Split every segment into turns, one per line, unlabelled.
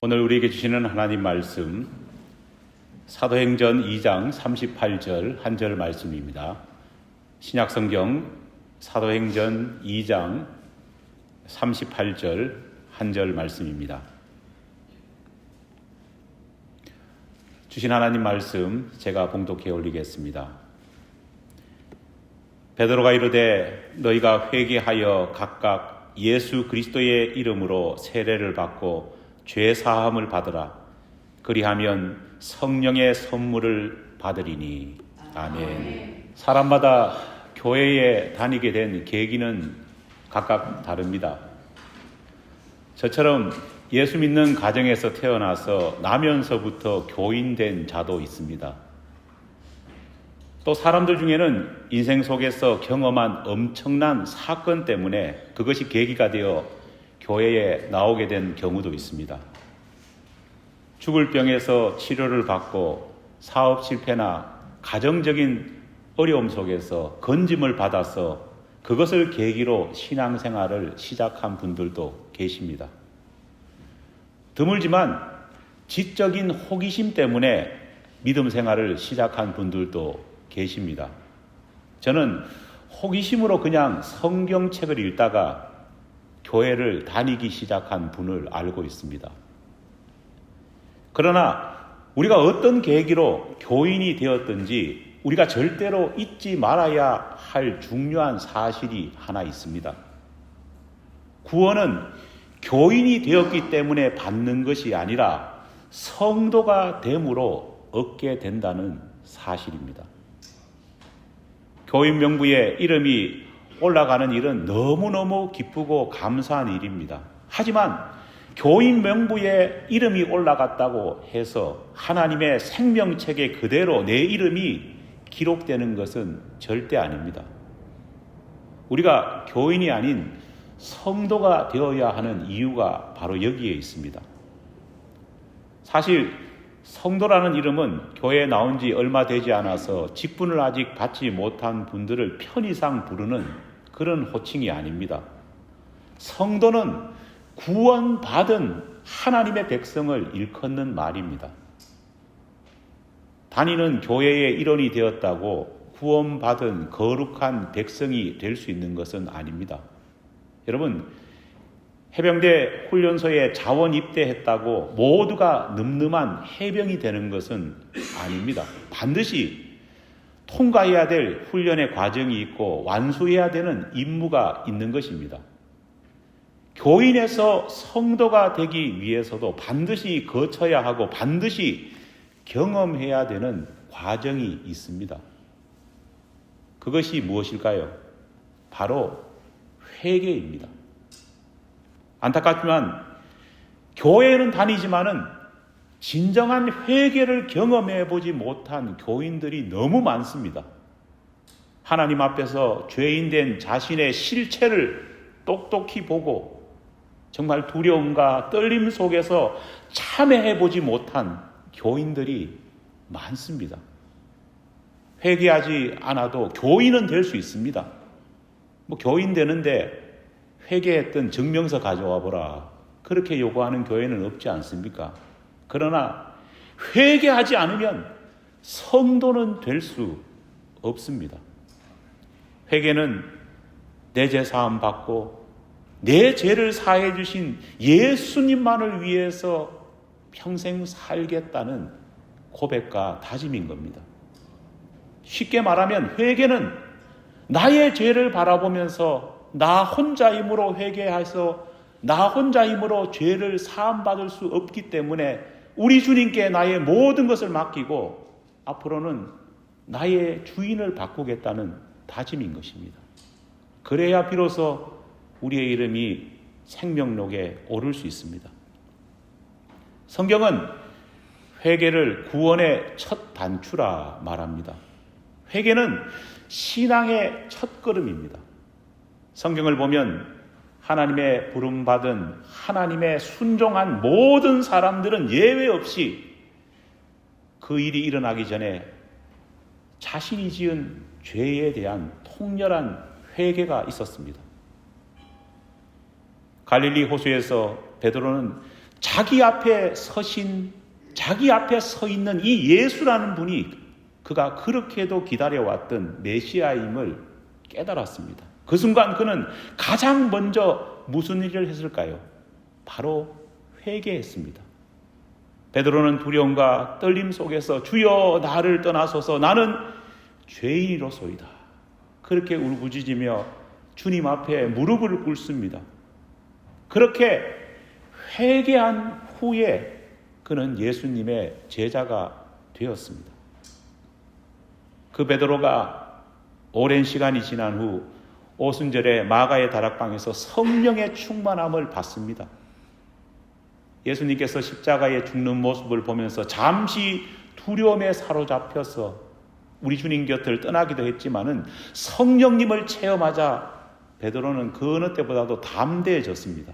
오늘 우리에게 주시는 하나님 말씀 사도행전 2장 38절 한 절 말씀입니다. 신약성경 사도행전 2장 38절 한 절 말씀입니다. 주신 하나님 말씀 제가 봉독해 올리겠습니다. 베드로가 이르되 너희가 회개하여 각각 예수 그리스도의 이름으로 세례를 받고 죄 사함을 받으라. 그리하면 성령의 선물을 받으리니. 아멘. 사람마다 교회에 다니게 된 계기는 각각 다릅니다. 저처럼 예수 믿는 가정에서 태어나서 나면서부터 교인된 자도 있습니다. 또 사람들 중에는 인생 속에서 경험한 엄청난 사건 때문에 그것이 계기가 되어 교회에 나오게 된 경우도 있습니다. 죽을 병에서 치료를 받고 사업 실패나 가정적인 어려움 속에서 건짐을 받아서 그것을 계기로 신앙생활을 시작한 분들도 계십니다. 드물지만 지적인 호기심 때문에 믿음 생활을 시작한 분들도 계십니다. 저는 호기심으로 그냥 성경책을 읽다가 교회를 다니기 시작한 분을 알고 있습니다. 그러나 우리가 어떤 계기로 교인이 되었든지 우리가 절대로 잊지 말아야 할 중요한 사실이 하나 있습니다. 구원은 교인이 되었기 때문에 받는 것이 아니라 성도가 됨으로 얻게 된다는 사실입니다. 교인 명부에 이름이 올라가는 일은 너무너무 기쁘고 감사한 일입니다. 하지만 교인 명부에 이름이 올라갔다고 해서 하나님의 생명책에 그대로 내 이름이 기록되는 것은 절대 아닙니다. 우리가 교인이 아닌 성도가 되어야 하는 이유가 바로 여기에 있습니다. 사실 성도라는 이름은 교회에 나온 지 얼마 되지 않아서 직분을 아직 받지 못한 분들을 편의상 부르는 그런 호칭이 아닙니다. 성도는 구원받은 하나님의 백성을 일컫는 말입니다. 다니는 교회의 일원이 되었다고 구원받은 거룩한 백성이 될 수 있는 것은 아닙니다. 여러분, 해병대 훈련소에 자원 입대했다고 모두가 늠름한 해병이 되는 것은 아닙니다. 반드시 통과해야 될 훈련의 과정이 있고 완수해야 되는 임무가 있는 것입니다. 교인에서 성도가 되기 위해서도 반드시 거쳐야 하고 반드시 경험해야 되는 과정이 있습니다. 그것이 무엇일까요? 바로 회개입니다. 안타깝지만 교회에는 다니지만은 진정한 회개를 경험해 보지 못한 교인들이 너무 많습니다. 하나님 앞에서 죄인된 자신의 실체를 똑똑히 보고 정말 두려움과 떨림 속에서 참회해 보지 못한 교인들이 많습니다. 회개하지 않아도 교인은 될 수 있습니다. 교인 되는데 회개했던 증명서 가져와 보라. 그렇게 요구하는 교회는 없지 않습니까? 그러나 회개하지 않으면 성도는 될 수 없습니다. 회개는 내 죄 사함 받고 내 죄를 사해 주신 예수님만을 위해서 평생 살겠다는 고백과 다짐인 겁니다. 쉽게 말하면 회개는 나의 죄를 바라보면서 나 혼자 힘으로 회개해서 나 혼자 힘으로 죄를 사함받을 수 없기 때문에 우리 주님께 나의 모든 것을 맡기고 앞으로는 나의 주인을 바꾸겠다는 다짐인 것입니다. 그래야 비로소 우리의 이름이 생명록에 오를 수 있습니다. 성경은 회개를 구원의 첫 단추라 말합니다. 회개는 신앙의 첫걸음입니다. 성경을 보면 하나님의 부름받은 하나님의 순종한 모든 사람들은 예외 없이 그 일이 일어나기 전에 자신이 지은 죄에 대한 통렬한 회개가 있었습니다. 갈릴리 호수에서 베드로는 자기 앞에 서 있는 이 예수라는 분이 그가 그렇게도 기다려왔던 메시아임을 깨달았습니다. 그 순간 그는 가장 먼저 무슨 일을 했을까요? 바로 회개했습니다. 베드로는 두려움과 떨림 속에서 주여 나를 떠나소서 나는 죄인이로소이다. 그렇게 울부짖으며 주님 앞에 무릎을 꿇습니다. 그렇게 회개한 후에 그는 예수님의 제자가 되었습니다. 그 베드로가 오랜 시간이 지난 후 오순절에 마가의 다락방에서 성령의 충만함을 받습니다. 예수님께서 십자가에 죽는 모습을 보면서 잠시 두려움에 사로잡혀서 우리 주님 곁을 떠나기도 했지만은 성령님을 체험하자 베드로는 그 어느 때보다도 담대해졌습니다.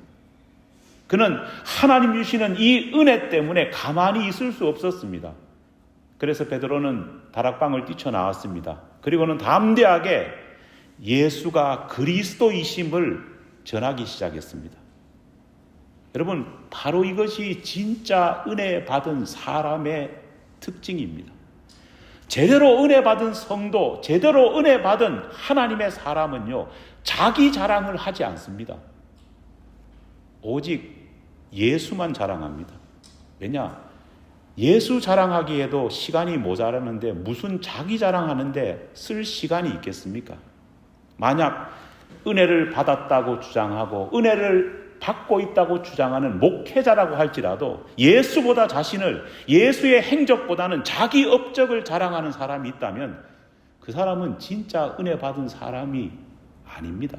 그는 하나님 주시는 이 은혜 때문에 가만히 있을 수 없었습니다. 그래서 베드로는 다락방을 뛰쳐나왔습니다. 그리고는 담대하게 예수가 그리스도이심을 전하기 시작했습니다. 여러분, 바로 이것이 진짜 은혜 받은 사람의 특징입니다. 제대로 은혜 받은 성도, 제대로 은혜 받은 하나님의 사람은요, 자기 자랑을 하지 않습니다. 오직 예수만 자랑합니다. 왜냐? 예수 자랑하기에도 시간이 모자라는데 무슨 자기 자랑하는데 쓸 시간이 있겠습니까? 만약 은혜를 받았다고 주장하고 은혜를 받고 있다고 주장하는 목회자라고 할지라도 예수보다 자신을, 예수의 행적보다는 자기 업적을 자랑하는 사람이 있다면 그 사람은 진짜 은혜 받은 사람이 아닙니다.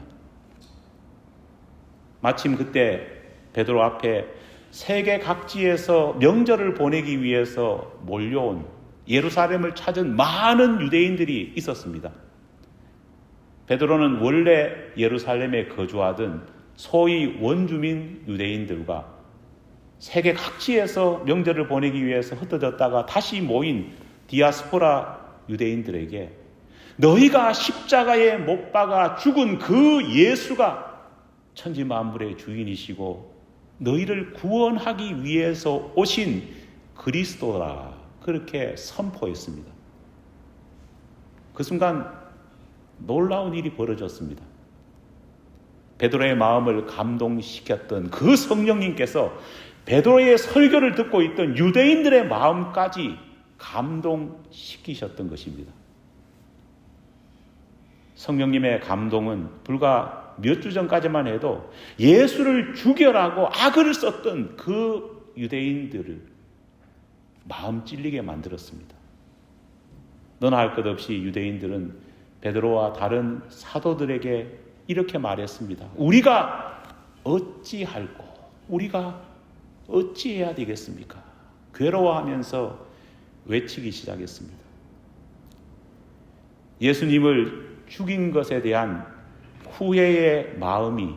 마침 그때 베드로 앞에 세계 각지에서 명절을 보내기 위해서 몰려온 예루살렘을 찾은 많은 유대인들이 있었습니다. 베드로는 원래 예루살렘에 거주하던 소위 원주민 유대인들과 세계 각지에서 명절을 보내기 위해서 흩어졌다가 다시 모인 디아스포라 유대인들에게 너희가 십자가에 못 박아 죽은 그 예수가 천지 만물의 주인이시고 너희를 구원하기 위해서 오신 그리스도라 그렇게 선포했습니다. 그 순간 놀라운 일이 벌어졌습니다. 베드로의 마음을 감동시켰던 그 성령님께서 베드로의 설교를 듣고 있던 유대인들의 마음까지 감동시키셨던 것입니다. 성령님의 감동은 불과 몇 주 전까지만 해도 예수를 죽여라고 악을 썼던 그 유대인들을 마음 찔리게 만들었습니다. 너나 할 것 없이 유대인들은 베드로와 다른 사도들에게 이렇게 말했습니다. 우리가 어찌할꼬? 우리가 어찌해야 되겠습니까? 괴로워하면서 외치기 시작했습니다. 예수님을 죽인 것에 대한 후회의 마음이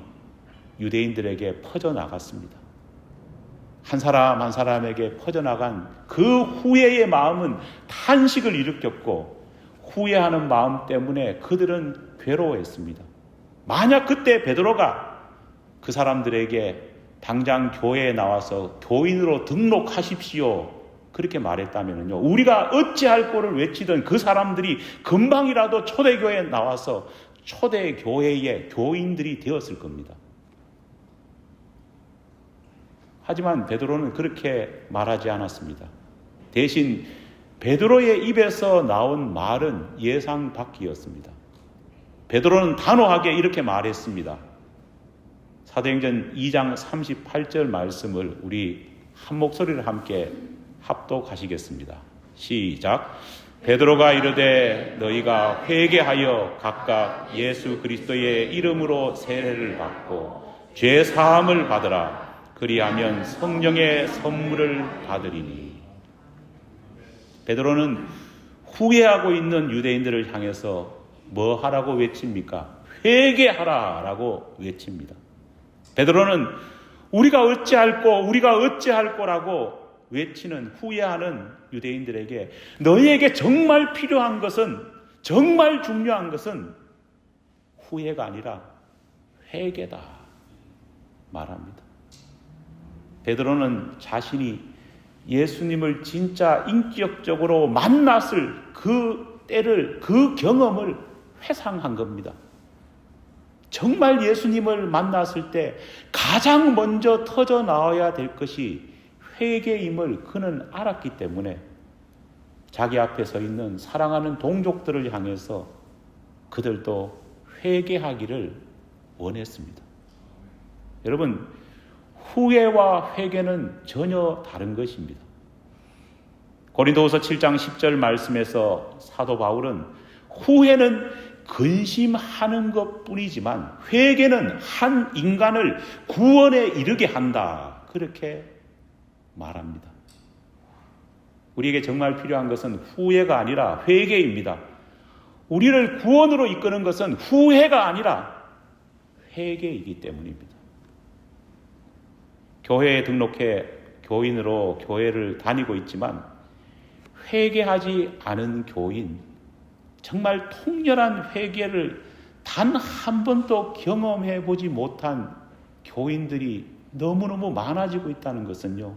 유대인들에게 퍼져나갔습니다. 한 사람 한 사람에게 퍼져나간 그 후회의 마음은 탄식을 일으켰고 후회하는 마음 때문에 그들은 괴로워했습니다. 만약 그때 베드로가 그 사람들에게 당장 교회에 나와서 교인으로 등록하십시오 그렇게 말했다면요, 우리가 어찌할 거를 외치던 그 사람들이 금방이라도 초대교회에 나와서 초대교회의 교인들이 되었을 겁니다. 하지만 베드로는 그렇게 말하지 않았습니다. 대신 베드로의 입에서 나온 말은 예상 밖이었습니다. 베드로는 단호하게 이렇게 말했습니다. 사도행전 2장 38절 말씀을 우리 한 목소리를 함께 합독하시겠습니다. 시작. 베드로가 이르되 너희가 회개하여 각각 예수 그리스도의 이름으로 세례를 받고 죄 사함을 받으라. 그리하면 성령의 선물을 받으리니. 베드로는 후회하고 있는 유대인들을 향해서 뭐 하라고 외칩니까? 회개하라라고 외칩니다. 베드로는 우리가 어찌할 거라고 외치는 후회하는 유대인들에게 너희에게 정말 필요한 것은, 정말 중요한 것은 후회가 아니라 회개다 말합니다. 베드로는 자신이 예수님을 진짜 인격적으로 만났을 그 때를, 그 경험을 회상한 겁니다. 정말 예수님을 만났을 때 가장 먼저 터져 나와야 될 것이 회개임을 그는 알았기 때문에 자기 앞에 서 있는 사랑하는 동족들을 향해서 그들도 회개하기를 원했습니다. 여러분, 후회와 회개는 전혀 다른 것입니다. 고린도후서 7장 10절 말씀에서 사도 바울은 후회는 근심하는 것뿐이지만 회개는 한 인간을 구원에 이르게 한다, 그렇게 말합니다. 우리에게 정말 필요한 것은 후회가 아니라 회개입니다. 우리를 구원으로 이끄는 것은 후회가 아니라 회개이기 때문입니다. 교회에 등록해 교인으로 교회를 다니고 있지만 회개하지 않은 교인, 정말 통렬한 회개를 단 한 번도 경험해 보지 못한 교인들이 너무너무 많아지고 있다는 것은요,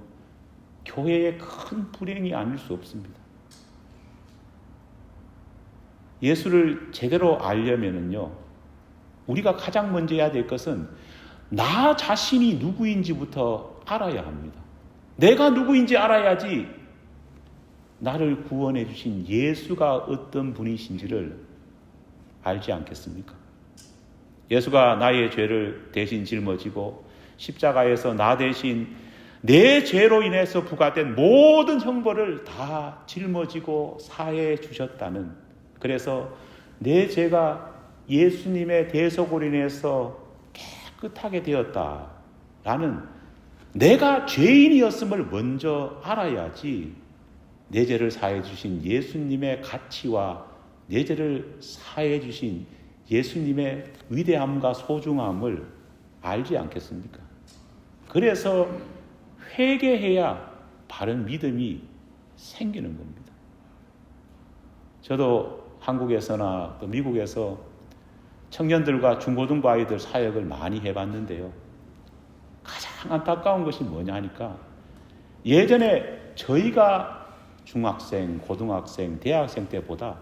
교회의 큰 불행이 아닐 수 없습니다. 예수를 제대로 알려면은요, 우리가 가장 먼저 해야 될 것은 나 자신이 누구인지부터 알아야 합니다. 내가 누구인지 알아야지 나를 구원해 주신 예수가 어떤 분이신지를 알지 않겠습니까? 예수가 나의 죄를 대신 짊어지고 십자가에서 나 대신 내 죄로 인해서 부과된 모든 형벌을 다 짊어지고 사해 주셨다는, 그래서 내 죄가 예수님의 대속으로 인해서 깨끗하게 되었다라는, 내가 죄인이었음을 먼저 알아야지 내 죄를 사해 주신 예수님의 가치와 내 죄를 사해 주신 예수님의 위대함과 소중함을 알지 않겠습니까? 그래서 회개해야 바른 믿음이 생기는 겁니다. 저도 한국에서나 또 미국에서 청년들과 중고등부 아이들 사역을 많이 해봤는데요, 가장 안타까운 것이 뭐냐 하니까, 예전에 저희가 중학생, 고등학생, 대학생 때보다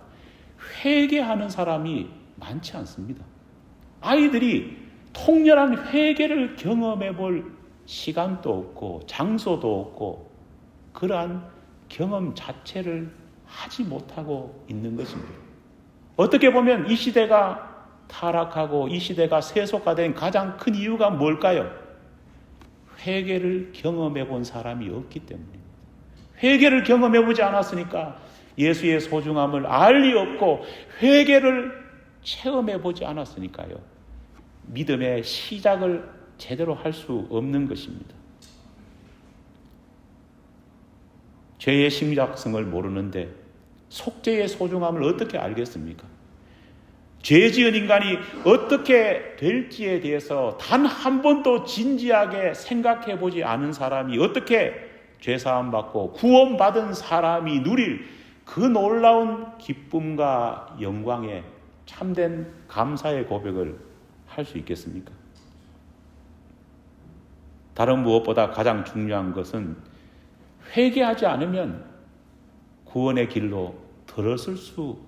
회개하는 사람이 많지 않습니다. 아이들이 통렬한 회개를 경험해 볼 시간도 없고 장소도 없고 그러한 경험 자체를 하지 못하고 있는 것입니다. 어떻게 보면 이 시대가 타락하고 이 시대가 세속화된 가장 큰 이유가 뭘까요? 회개를 경험해 본 사람이 없기 때문입니다. 회개를 경험해 보지 않았으니까 예수의 소중함을 알 리 없고, 회개를 체험해 보지 않았으니까요, 믿음의 시작을 제대로 할 수 없는 것입니다. 죄의 심각성을 모르는데 속죄의 소중함을 어떻게 알겠습니까? 죄 지은 인간이 어떻게 될지에 대해서 단 한 번도 진지하게 생각해 보지 않은 사람이 어떻게 죄사함 받고 구원받은 사람이 누릴 그 놀라운 기쁨과 영광에 참된 감사의 고백을 할 수 있겠습니까? 다른 무엇보다 가장 중요한 것은 회개하지 않으면 구원의 길로 들어설 수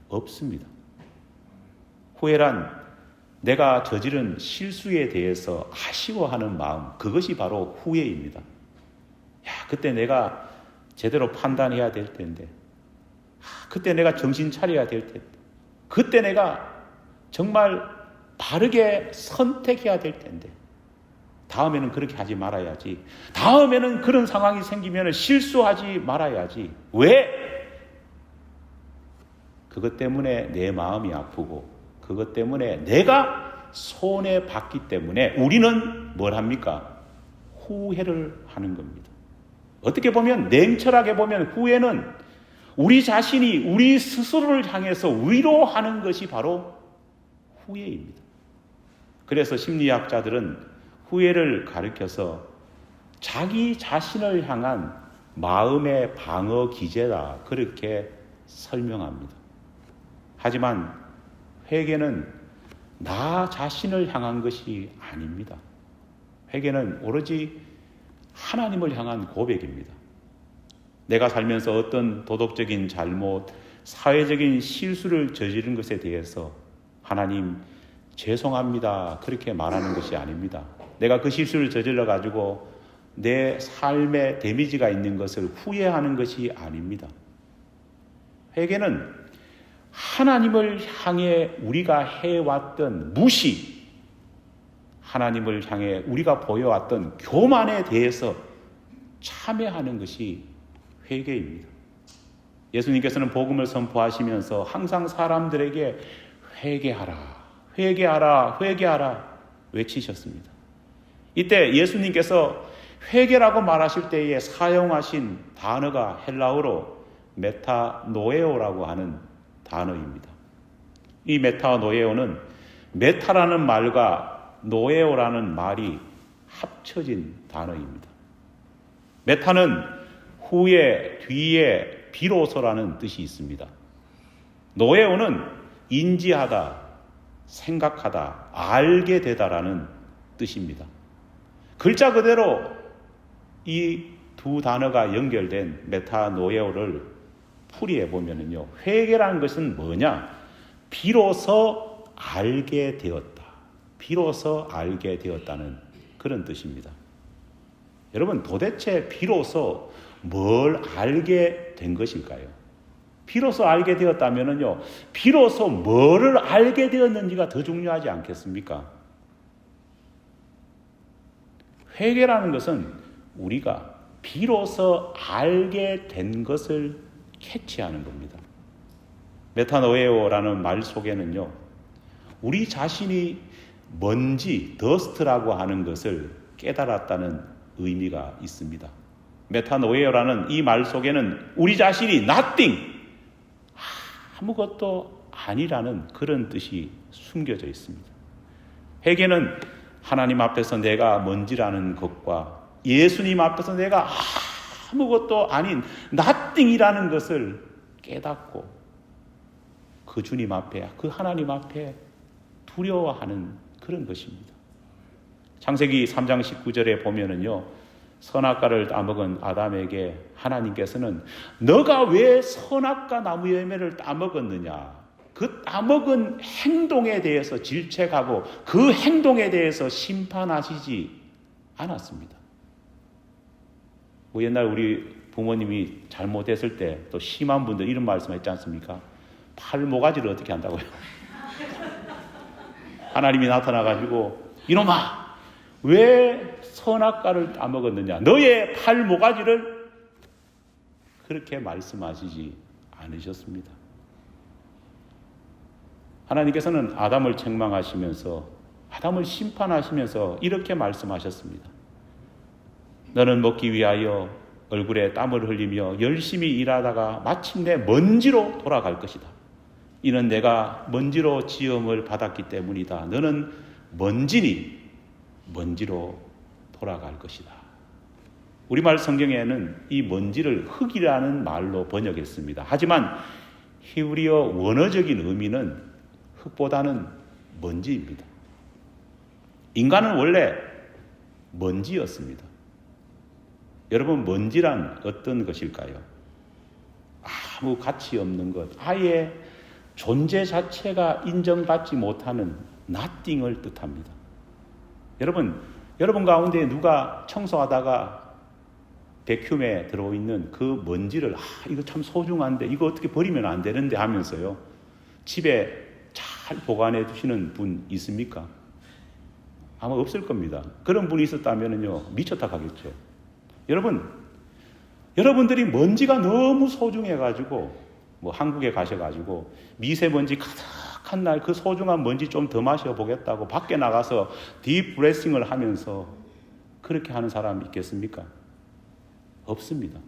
없습니다. 후회란 내가 저지른 실수에 대해서 아쉬워하는 마음, 그것이 바로 후회입니다. 그때 내가 제대로 판단해야 될 텐데, 그때 내가 정신 차려야 될 텐데, 그때 내가 정말 바르게 선택해야 될 텐데, 다음에는 그렇게 하지 말아야지, 다음에는 그런 상황이 생기면 실수하지 말아야지. 왜? 그것 때문에 내 마음이 아프고 그것 때문에 내가 손해봤기 때문에 우리는 뭘 합니까? 후회를 하는 겁니다. 어떻게 보면 냉철하게 보면 후회는 우리 자신이 우리 스스로를 향해서 위로하는 것이 바로 후회입니다. 그래서 심리학자들은 후회를 가리켜서 자기 자신을 향한 마음의 방어 기제다, 그렇게 설명합니다. 하지만 회개는 나 자신을 향한 것이 아닙니다. 회개는 오로지 하나님을 향한 고백입니다. 내가 살면서 어떤 도덕적인 잘못, 사회적인 실수를 저지른 것에 대해서 하나님 죄송합니다, 그렇게 말하는 것이 아닙니다. 내가 그 실수를 저질러 가지고 내 삶에 데미지가 있는 것을 후회하는 것이 아닙니다. 회개는 하나님을 향해 우리가 해왔던 무시, 하나님을 향해 우리가 보여왔던 교만에 대해서 참회하는 것이 회개입니다. 예수님께서는 복음을 선포하시면서 항상 사람들에게 회개하라, 회개하라, 회개하라 외치셨습니다. 이때 예수님께서 회개라고 말하실 때에 사용하신 단어가 헬라어로 메타노에오라고 하는 단어입니다. 이 메타노에오는 메타라는 말과 노에오라는 말이 합쳐진 단어입니다. 메타는 후에, 뒤에, 비로소라는 뜻이 있습니다. 노에오는 인지하다, 생각하다, 알게 되다라는 뜻입니다. 글자 그대로 이 두 단어가 연결된 메타노에오를 풀이해 보면요, 회개라는 것은 뭐냐? 비로소 알게 되었다, 비로소 알게 되었다는 그런 뜻입니다. 여러분, 도대체 비로소 뭘 알게 된 것일까요? 비로소 알게 되었다면요, 비로소 뭐를 알게 되었는지가 더 중요하지 않겠습니까? 회개라는 것은 우리가 비로소 알게 된 것을 캐치하는 겁니다. 메타노에오라는 말 속에는요, 우리 자신이 먼지, 더스트라고 하는 것을 깨달았다는 의미가 있습니다. 메타노에오라는 이 말 속에는 우리 자신이 nothing, 아무것도 아니라는 그런 뜻이 숨겨져 있습니다. 회개는 하나님 앞에서 내가 먼지라는 것과 예수님 앞에서 내가 아무것도 아닌 nothing이라는 것을 깨닫고 그 주님 앞에, 그 하나님 앞에 두려워하는 그런 것입니다. 창세기 3장 19절에 보면은요, 선악과를 따먹은 아담에게 하나님께서는 너가 왜 선악과 나무 열매를 따먹었느냐, 그 따먹은 행동에 대해서 질책하고 그 행동에 대해서 심판하시지 않았습니다. 뭐 옛날 우리 부모님이 잘못했을 때 또 심한 분들 이런 말씀했지 않습니까? 팔 모가지를 어떻게 한다고요? 하나님이 나타나가지고 이놈아, 왜 선악과를 따먹었느냐, 너의 팔 모가지를, 그렇게 말씀하시지 않으셨습니다. 하나님께서는 아담을 책망하시면서, 아담을 심판하시면서 이렇게 말씀하셨습니다. 너는 먹기 위하여 얼굴에 땀을 흘리며 열심히 일하다가 마침내 먼지로 돌아갈 것이다. 이는 내가 먼지로 지음을 받았기 때문이다. 너는 먼지니 먼지로 돌아갈 것이다. 우리말 성경에는 이 먼지를 흙이라는 말로 번역했습니다. 하지만 히브리어 원어적인 의미는 흙보다는 먼지입니다. 인간은 원래 먼지였습니다. 여러분, 먼지란 어떤 것일까요? 아무 가치 없는 것, 아예 존재 자체가 인정받지 못하는 nothing을 뜻합니다. 여러분 가운데 누가 청소하다가 백큐에 들어있는 그 먼지를 이거 참 소중한데 이거 어떻게 버리면 안 되는데 하면서요, 집에 잘 보관해 두시는 분 있습니까? 아마 없을 겁니다. 그런 분이 있었다면요, 미쳤다 하겠죠. 여러분들이 먼지가 너무 소중해가지고, 뭐 한국에 가셔가지고 미세먼지 가득한 날 그 소중한 먼지 좀 더 마셔보겠다고 밖에 나가서 딥 브레싱을 하면서 그렇게 하는 사람 있겠습니까? 없습니다.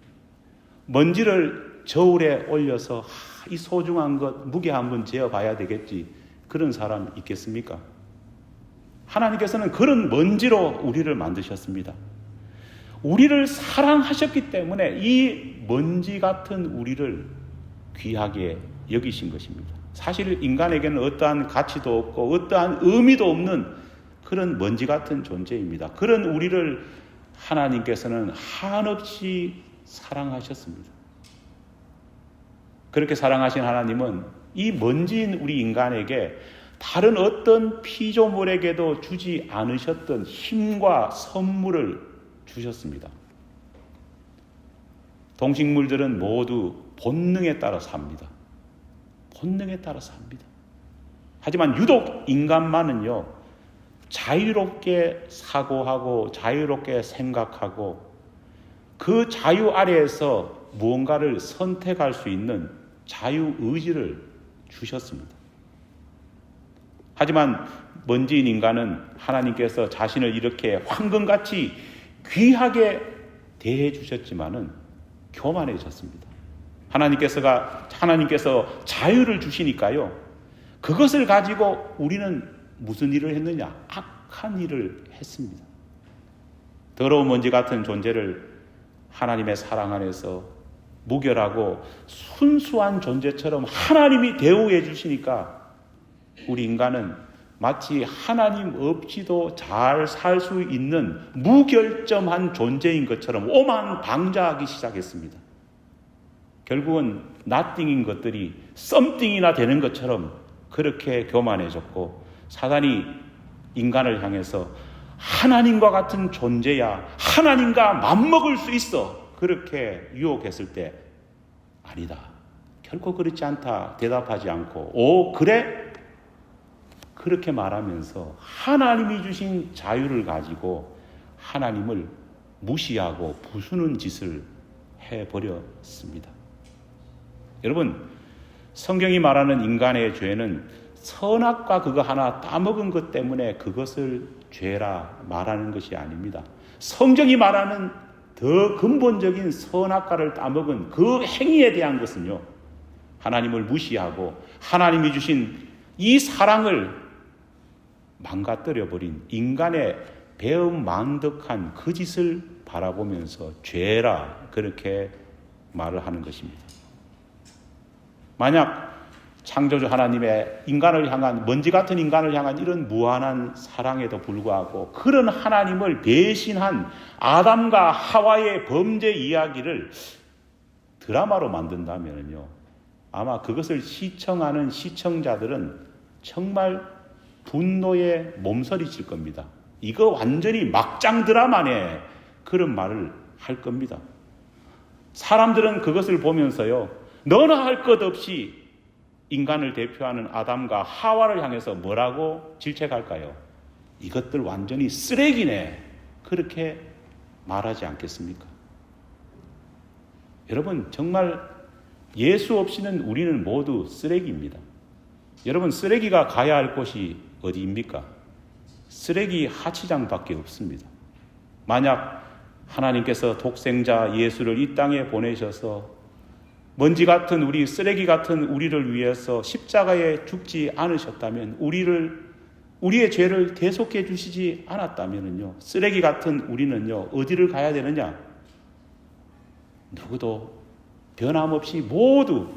먼지를 저울에 올려서 이 소중한 것 무게 한번 재어봐야 되겠지, 그런 사람 있겠습니까? 하나님께서는 그런 먼지로 우리를 만드셨습니다. 우리를 사랑하셨기 때문에 이 먼지 같은 우리를 귀하게 여기신 것입니다. 사실 인간에게는 어떠한 가치도 없고 어떠한 의미도 없는 그런 먼지 같은 존재입니다. 그런 우리를 하나님께서는 한없이 사랑하셨습니다. 그렇게 사랑하신 하나님은 이 먼지인 우리 인간에게 다른 어떤 피조물에게도 주지 않으셨던 힘과 선물을 주셨습니다. 동식물들은 모두 본능에 따라 삽니다. 본능에 따라 삽니다. 하지만 유독 인간만은요, 자유롭게 사고하고 자유롭게 생각하고 그 자유 아래에서 무언가를 선택할 수 있는 자유의지를 주셨습니다. 하지만 먼지인 인간은 하나님께서 자신을 이렇게 황금같이 귀하게 대해 주셨지만은 교만해졌습니다. 하나님께서 자유를 주시니까요, 그것을 가지고 우리는 무슨 일을 했느냐? 악한 일을 했습니다. 더러운 먼지 같은 존재를 하나님의 사랑 안에서 무결하고 순수한 존재처럼 하나님이 대우해 주시니까 우리 인간은 마치 하나님 없이도 잘 살 수 있는 무결점한 존재인 것처럼 오만방자하기 시작했습니다. 결국은 nothing인 것들이 something이나 되는 것처럼 그렇게 교만해졌고, 사단이 인간을 향해서 하나님과 같은 존재야, 하나님과 맞먹을 수 있어, 그렇게 유혹했을 때 아니다, 결코 그렇지 않다 대답하지 않고, 오 그래? 그렇게 말하면서 하나님이 주신 자유를 가지고 하나님을 무시하고 부수는 짓을 해버렸습니다. 여러분, 성경이 말하는 인간의 죄는 선악과 그거 하나 따먹은 것 때문에 그것을 죄라 말하는 것이 아닙니다. 성경이 말하는 더 근본적인 선악과를 따먹은 그 행위에 대한 것은요, 하나님을 무시하고 하나님이 주신 이 사랑을 망가뜨려버린 인간의 배은망덕한 그 짓을 바라보면서 죄라 그렇게 말을 하는 것입니다. 만약 창조주 하나님의 인간을 향한, 먼지 같은 인간을 향한 이런 무한한 사랑에도 불구하고 그런 하나님을 배신한 아담과 하와의 범죄 이야기를 드라마로 만든다면요, 아마 그것을 시청하는 시청자들은 정말 분노에 몸서리칠 겁니다. 이거 완전히 막장 드라마네, 그런 말을 할 겁니다. 사람들은 그것을 보면서요, 너나 할 것 없이 인간을 대표하는 아담과 하와를 향해서 뭐라고 질책할까요? 이것들 완전히 쓰레기네, 그렇게 말하지 않겠습니까? 여러분, 정말 예수 없이는 우리는 모두 쓰레기입니다. 여러분, 쓰레기가 가야 할 곳이 어디입니까? 쓰레기 하치장밖에 없습니다. 만약 하나님께서 독생자 예수를 이 땅에 보내셔서 먼지 같은 우리, 쓰레기 같은 우리를 위해서 십자가에 죽지 않으셨다면, 우리의 죄를 대속해 주시지 않았다면요, 쓰레기 같은 우리는요, 어디를 가야 되느냐? 누구도 변함없이 모두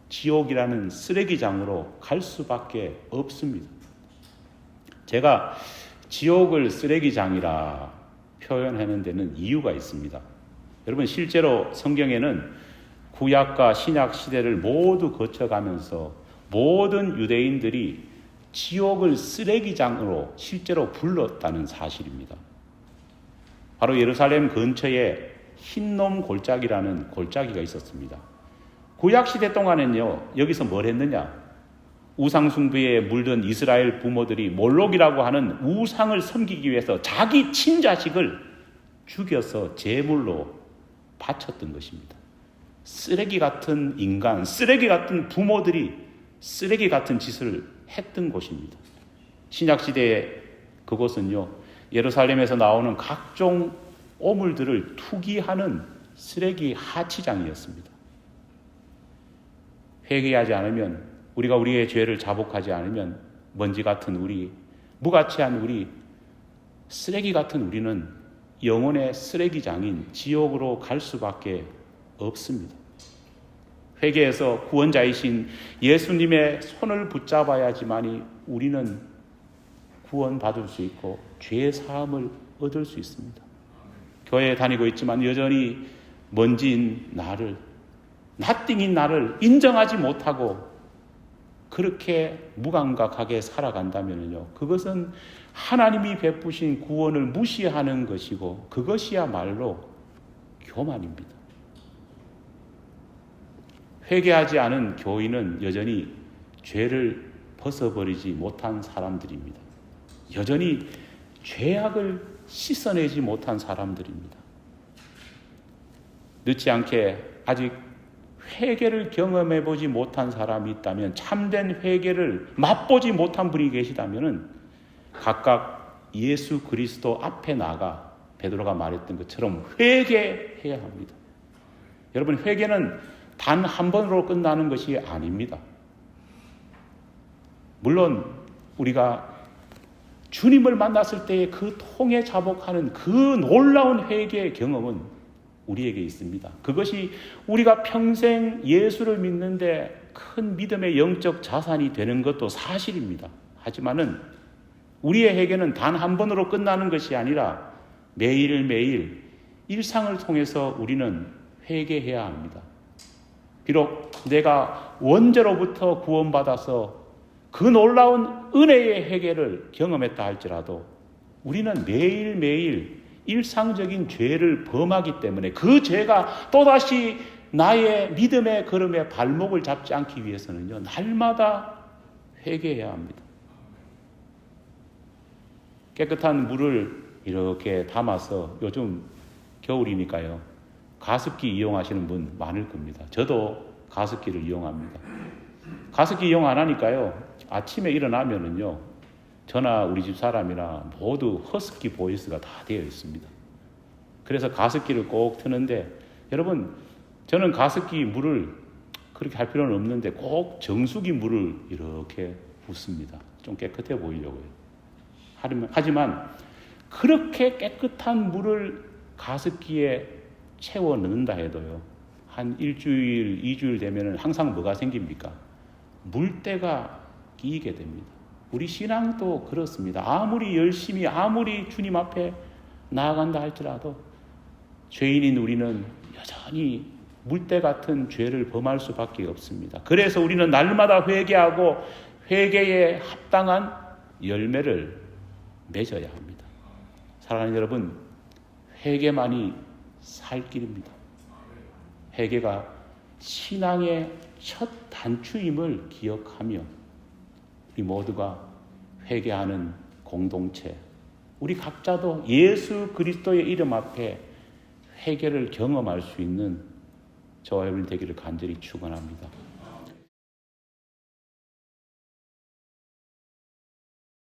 지옥이라는 쓰레기장으로 갈 수밖에 없습니다. 제가 지옥을 쓰레기장이라 표현하는 데는 이유가 있습니다. 여러분, 실제로 성경에는 구약과 신약 시대를 모두 거쳐가면서 모든 유대인들이 지옥을 쓰레기장으로 실제로 불렀다는 사실입니다. 바로 예루살렘 근처에 흰놈 골짜기라는 골짜기가 있었습니다. 구약시대 동안은요, 여기서 뭘 했느냐? 우상숭배에 물든 이스라엘 부모들이 몰록이라고 하는 우상을 섬기기 위해서 자기 친자식을 죽여서 제물로 바쳤던 것입니다. 쓰레기 같은 인간, 쓰레기 같은 부모들이 쓰레기 같은 짓을 했던 곳입니다. 신약시대에 그곳은요, 예루살렘에서 나오는 각종 오물들을 투기하는 쓰레기 하치장이었습니다. 회개하지 않으면, 우리가 우리의 죄를 자복하지 않으면 먼지 같은 우리, 무가치한 우리, 쓰레기 같은 우리는 영혼의 쓰레기장인 지옥으로 갈 수밖에 없습니다. 회개해서 구원자이신 예수님의 손을 붙잡아야지만이 우리는 구원받을 수 있고 죄의 사함을 얻을 수 있습니다. 교회에 다니고 있지만 여전히 먼지인 나를, 나띵인 나를 인정하지 못하고 그렇게 무감각하게 살아간다면요, 그것은 하나님이 베푸신 구원을 무시하는 것이고 그것이야말로 교만입니다. 회개하지 않은 교인은 여전히 죄를 벗어버리지 못한 사람들입니다. 여전히 죄악을 씻어내지 못한 사람들입니다. 늦지 않게 아직 회개를 경험해보지 못한 사람이 있다면, 참된 회개를 맛보지 못한 분이 계시다면 각각 예수 그리스도 앞에 나가 베드로가 말했던 것처럼 회개해야 합니다. 여러분, 회개는 단 한 번으로 끝나는 것이 아닙니다. 물론 우리가 주님을 만났을 때의 그 통에 자복하는 그 놀라운 회개의 경험은 우리에게 있습니다. 그것이 우리가 평생 예수를 믿는데 큰 믿음의 영적 자산이 되는 것도 사실입니다. 하지만은 우리의 회개는 단 한 번으로 끝나는 것이 아니라 매일매일 일상을 통해서 우리는 회개해야 합니다. 비록 내가 원죄로부터 구원받아서 그 놀라운 은혜의 회개를 경험했다 할지라도 우리는 매일매일 일상적인 죄를 범하기 때문에 그 죄가 또다시 나의 믿음의 걸음에 발목을 잡지 않기 위해서는요, 날마다 회개해야 합니다. 깨끗한 물을 이렇게 담아서, 요즘 겨울이니까요, 가습기 이용하시는 분 많을 겁니다. 저도 가습기를 이용합니다. 가습기 이용 안 하니까요, 아침에 일어나면은요, 저나 우리 집 사람이나 모두 허스키 보이스가 다 되어 있습니다. 그래서 가습기를 꼭 트는데, 여러분, 저는 가습기 물을 그렇게 할 필요는 없는데 꼭 정수기 물을 이렇게 붓습니다. 좀 깨끗해 보이려고요. 하지만 그렇게 깨끗한 물을 가습기에 채워 넣는다 해도요, 한 일주일, 2주일 되면 항상 뭐가 생깁니까? 물때가 끼게 됩니다. 우리 신앙도 그렇습니다. 아무리 열심히, 아무리 주님 앞에 나아간다 할지라도 죄인인 우리는 여전히 물때 같은 죄를 범할 수밖에 없습니다. 그래서 우리는 날마다 회개하고 회개에 합당한 열매를 맺어야 합니다. 사랑하는 여러분, 회개만이 살 길입니다. 회개가 신앙의 첫 단추임을 기억하며 우리 모두가 회개하는 공동체, 우리 각자도 예수 그리스도의 이름 앞에 회개를 경험할 수 있는 저와 여러분 되기를 간절히 축원합니다.